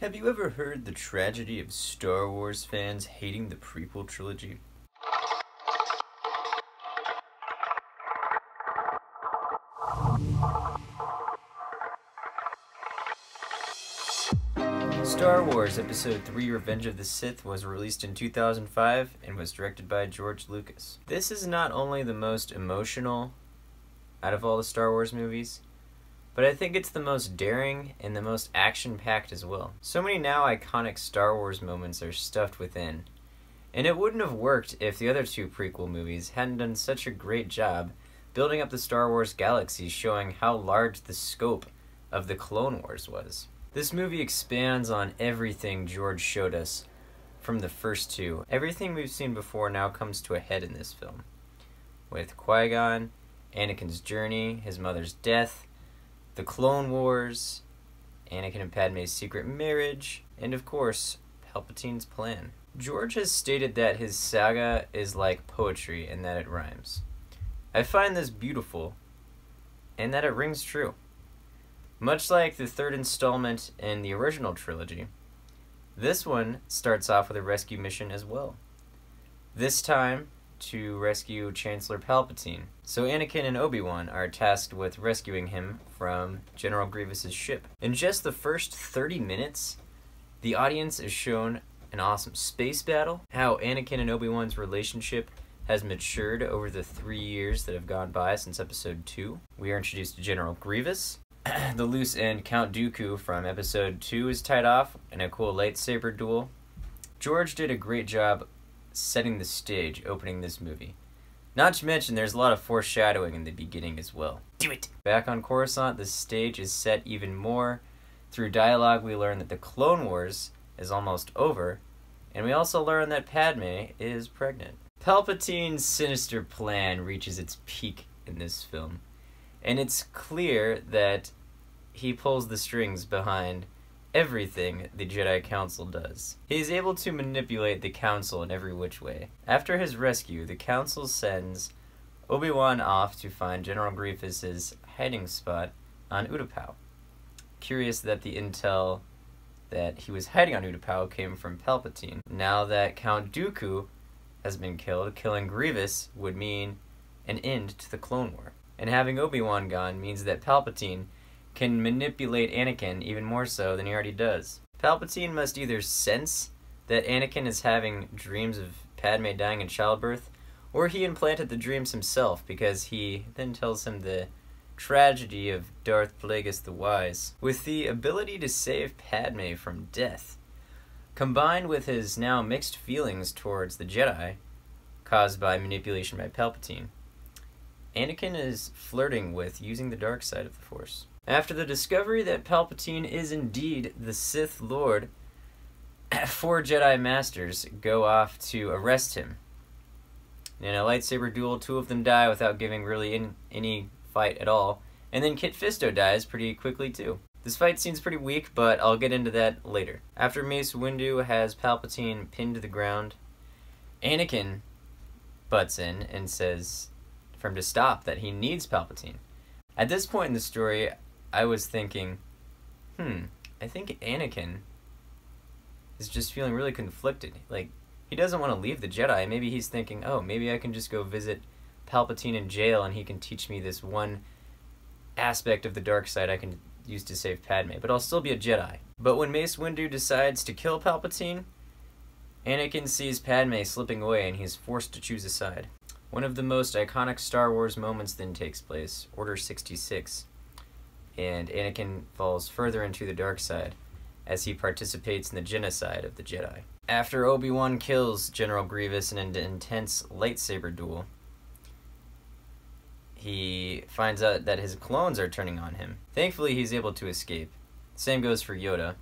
Have you ever heard the tragedy of Star Wars fans hating the prequel trilogy? Star Wars Episode 3 Revenge of the Sith was released in 2005 and was directed by George Lucas. This is not only the most emotional out of all the Star Wars movies, but I think it's the most daring and the most action-packed as well. So many now iconic Star Wars moments are stuffed within, and it wouldn't have worked if the other two prequel movies hadn't done such a great job building up the Star Wars galaxy, showing how large the scope of the Clone Wars was. This movie expands on everything George showed us from the first two. Everything we've seen before now comes to a head in this film, with Qui-Gon, Anakin's journey, his mother's death, the Clone Wars, Anakin and Padme's secret marriage, and of course, Palpatine's plan. George has stated that his saga is like poetry and that it rhymes. I find this beautiful, and that it rings true. Much like the third installment in the original trilogy, this one starts off with a rescue mission as well. This time, to rescue Chancellor Palpatine. So Anakin and Obi-Wan are tasked with rescuing him from General Grievous's ship. In just the first 30 minutes, the audience is shown an awesome space battle, how Anakin and Obi-Wan's relationship has matured over the 3 years that have gone by since Episode 2. We are introduced to General Grievous. The loose end Count Dooku from Episode 2 is tied off in a cool lightsaber duel. George did a great job setting the stage opening this movie. Not to mention there's a lot of foreshadowing in the beginning as well. Do it! Back on Coruscant, the stage is set even more. Through dialogue we learn that the Clone Wars is almost over, and we also learn that Padme is pregnant. Palpatine's sinister plan reaches its peak in this film, and it's clear that he pulls the strings behind everything the Jedi Council does. He is able to manipulate the Council in every which way. After his rescue, the Council sends Obi-Wan off to find General Grievous's hiding spot on Utapau. Curious that the intel that he was hiding on Utapau came from Palpatine. Now that Count Dooku has been killed, killing Grievous would mean an end to the Clone War. And having Obi-Wan gone means that Palpatine can manipulate Anakin even more so than he already does. Palpatine must either sense that Anakin is having dreams of Padme dying in childbirth, or he implanted the dreams himself, because he then tells him the tragedy of Darth Plagueis the Wise. With the ability to save Padme from death, combined with his now mixed feelings towards the Jedi, caused by manipulation by Palpatine, Anakin is flirting with using the dark side of the Force. After the discovery that Palpatine is indeed the Sith Lord, 4 Jedi Masters go off to arrest him. In a lightsaber duel, 2 of them die without giving really any fight at all, and then Kit Fisto dies pretty quickly too. This fight seems pretty weak, but I'll get into that later. After Mace Windu has Palpatine pinned to the ground, Anakin butts in and says for him to stop, that he needs Palpatine. At this point in the story, I was thinking, I think Anakin is just feeling really conflicted. Like, he doesn't want to leave the Jedi. Maybe he's thinking, oh, maybe I can just go visit Palpatine in jail and he can teach me this one aspect of the dark side I can use to save Padme, but I'll still be a Jedi. But when Mace Windu decides to kill Palpatine, Anakin sees Padme slipping away and he's forced to choose a side. One of the most iconic Star Wars moments then takes place, Order 66, and Anakin falls further into the dark side as he participates in the genocide of the Jedi. After Obi-Wan kills General Grievous in an intense lightsaber duel, he finds out that his clones are turning on him. Thankfully, he's able to escape. Same goes for Yoda.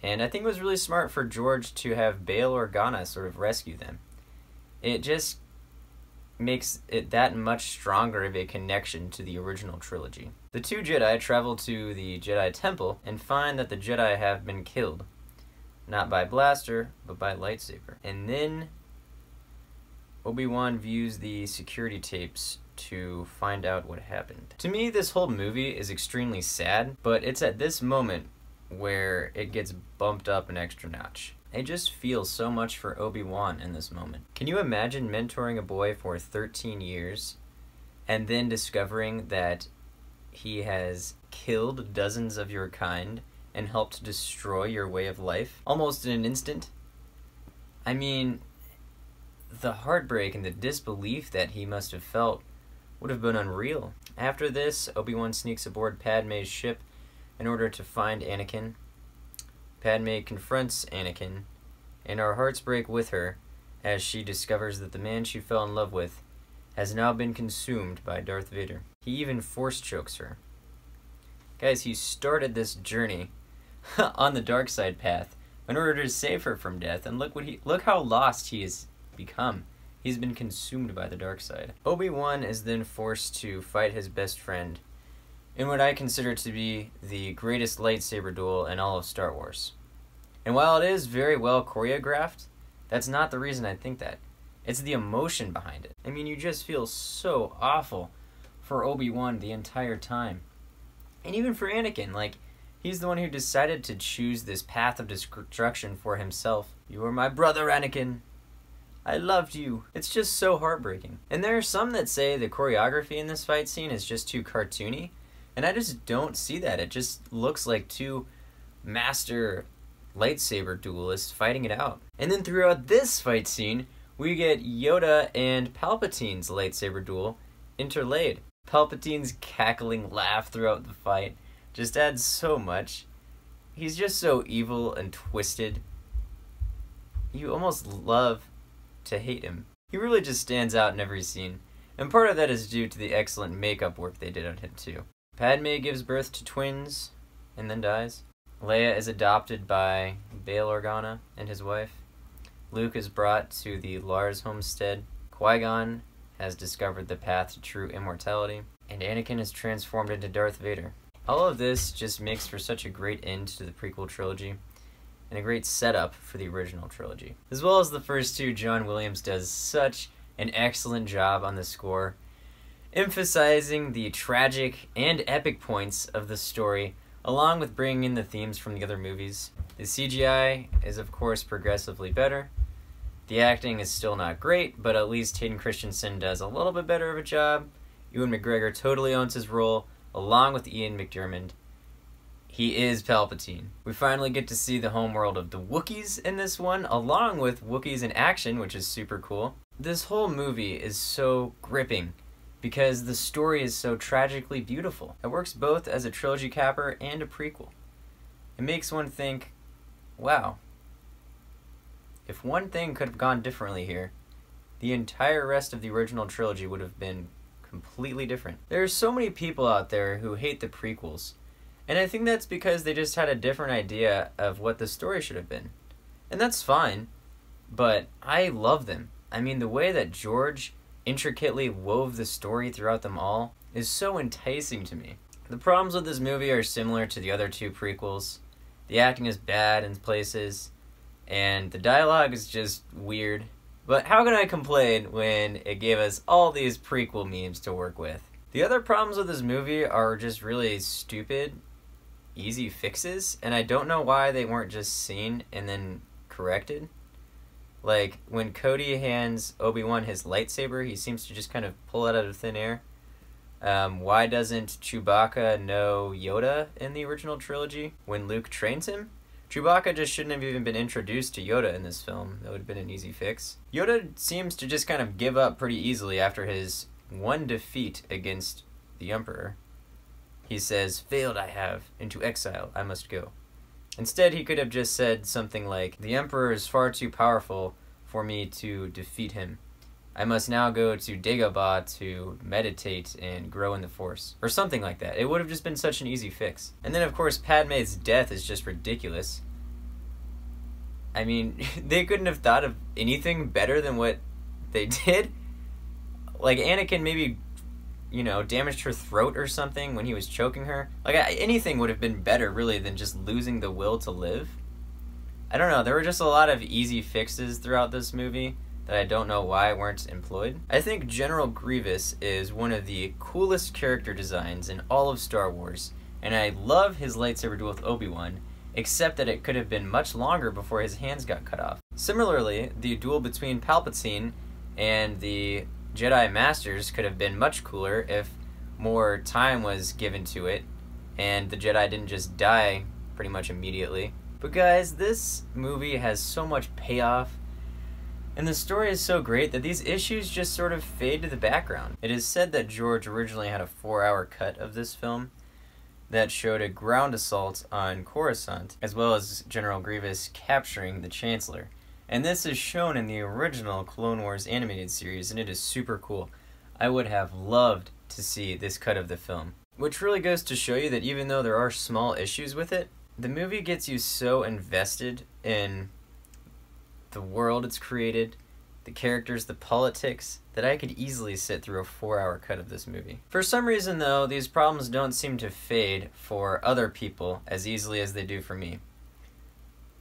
And I think it was really smart for George to have Bail Organa sort of rescue them. It just makes it that much stronger of a connection to the original trilogy. The 2 Jedi travel to the Jedi Temple and find that the Jedi have been killed. Not by blaster, but by lightsaber. And then Obi-Wan views the security tapes to find out what happened. To me, this whole movie is extremely sad, but it's at this moment where it gets bumped up an extra notch. I just feel so much for Obi-Wan in this moment. Can you imagine mentoring a boy for 13 years and then discovering that he has killed dozens of your kind and helped destroy your way of life almost in an instant? I mean, the heartbreak and the disbelief that he must have felt would have been unreal. After this, Obi-Wan sneaks aboard Padme's ship in order to find Anakin. Padme confronts Anakin, and our hearts break with her as she discovers that the man she fell in love with has now been consumed by Darth Vader. He even force chokes her. Guys, he started this journey on the dark side path in order to save her from death, and look how lost he has become. He's been consumed by the dark side. Obi-Wan is then forced to fight his best friend in what I consider to be the greatest lightsaber duel in all of Star Wars. And while it is very well choreographed, that's not the reason I think that. It's the emotion behind it. I mean, you just feel so awful for Obi-Wan the entire time. And even for Anakin, like, he's the one who decided to choose this path of destruction for himself. You are my brother, Anakin. I loved you. It's just so heartbreaking. And there are some that say the choreography in this fight scene is just too cartoony, and I just don't see that. It just looks like two master lightsaber duelists fighting it out. And then throughout this fight scene, we get Yoda and Palpatine's lightsaber duel interlaid. Palpatine's cackling laugh throughout the fight just adds so much. He's just so evil and twisted. You almost love to hate him. He really just stands out in every scene, and part of that is due to the excellent makeup work they did on him too. Padme gives birth to twins and then dies. Leia is adopted by Bail Organa and his wife. Luke is brought to the Lars homestead. Qui-Gon has discovered the path to true immortality, and Anakin is transformed into Darth Vader. All of this just makes for such a great end to the prequel trilogy, and a great setup for the original trilogy. As well as the first two, John Williams does such an excellent job on the score, emphasizing the tragic and epic points of the story, along with bringing in the themes from the other movies. The CGI is of course progressively better. The acting is still not great, but at least Hayden Christensen does a little bit better of a job. Ewan McGregor totally owns his role, along with Ian McDiarmid. He is Palpatine. We finally get to see the homeworld of the Wookiees in this one, along with Wookiees in action, which is super cool. This whole movie is so gripping because the story is so tragically beautiful. It works both as a trilogy capper and a prequel. It makes one think, wow, if one thing could have gone differently here, the entire rest of the original trilogy would have been completely different. There are so many people out there who hate the prequels, and I think that's because they just had a different idea of what the story should have been. And that's fine, but I love them. I mean, the way that George intricately wove the story throughout them all is so enticing to me. The problems with this movie are similar to the other two prequels. The acting is bad in places, and the dialogue is just weird. But how can I complain when it gave us all these prequel memes to work with? The other problems with this movie are just really stupid, easy fixes, and I don't know why they weren't just seen and then corrected. Like, when Cody hands Obi-Wan his lightsaber, he seems to just kind of pull it out of thin air. Why doesn't Chewbacca know Yoda in the original trilogy when Luke trains him? Chewbacca just shouldn't have even been introduced to Yoda in this film. That would have been an easy fix. Yoda seems to just kind of give up pretty easily after his one defeat against the Emperor. He says, "Failed I have, into exile I must go." Instead, he could have just said something like, "The Emperor is far too powerful for me to defeat him. I must now go to Dagobah to meditate and grow in the Force." Or something like that. It would have just been such an easy fix. And then, of course, Padme's death is just ridiculous. I mean, they couldn't have thought of anything better than what they did. Like, Anakin maybe, you know, damaged her throat or something when he was choking her. Like, anything would have been better, really, than just losing the will to live. I don't know, there were just a lot of easy fixes throughout this movie that I don't know why weren't employed. I think General Grievous is one of the coolest character designs in all of Star Wars, and I love his lightsaber duel with Obi-Wan, except that it could have been much longer before his hands got cut off. Similarly, the duel between Palpatine and the Jedi Masters could have been much cooler if more time was given to it and the Jedi didn't just die pretty much immediately. But guys, this movie has so much payoff, and the story is so great that these issues just sort of fade to the background. It is said that George originally had a 4-hour cut of this film that showed a ground assault on Coruscant, as well as General Grievous capturing the Chancellor. And this is shown in the original Clone Wars animated series, and it is super cool. I would have loved to see this cut of the film. Which really goes to show you that even though there are small issues with it, the movie gets you so invested in the world it's created, the characters, the politics, that I could easily sit through a 4-hour cut of this movie. For some reason though, these problems don't seem to fade for other people as easily as they do for me.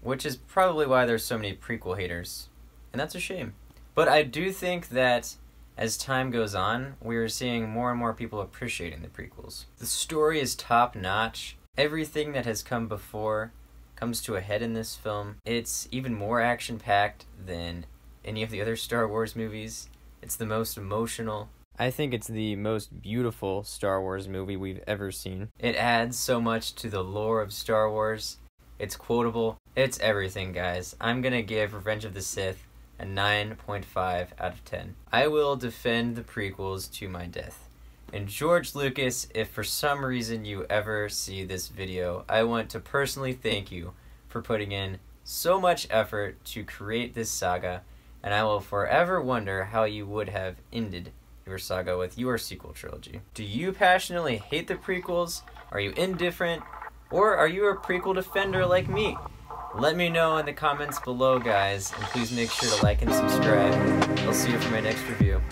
Which is probably why there's so many prequel haters. And that's a shame. But I do think that as time goes on, we are seeing more and more people appreciating the prequels. The story is top-notch. Everything that has come before comes to a head in this film. It's even more action-packed than any of the other Star Wars movies. It's the most emotional. I think it's the most beautiful Star Wars movie we've ever seen. It adds so much to the lore of Star Wars. It's quotable. It's everything, guys. I'm gonna give Revenge of the Sith a 9.5 out of 10. I will defend the prequels to my death. And George Lucas, if for some reason you ever see this video, I want to personally thank you for putting in so much effort to create this saga, and I will forever wonder how you would have ended your saga with your sequel trilogy. Do you passionately hate the prequels? Are you indifferent? Or are you a prequel defender like me? Let me know in the comments below, guys, and please make sure to like and subscribe. I'll see you for my next review.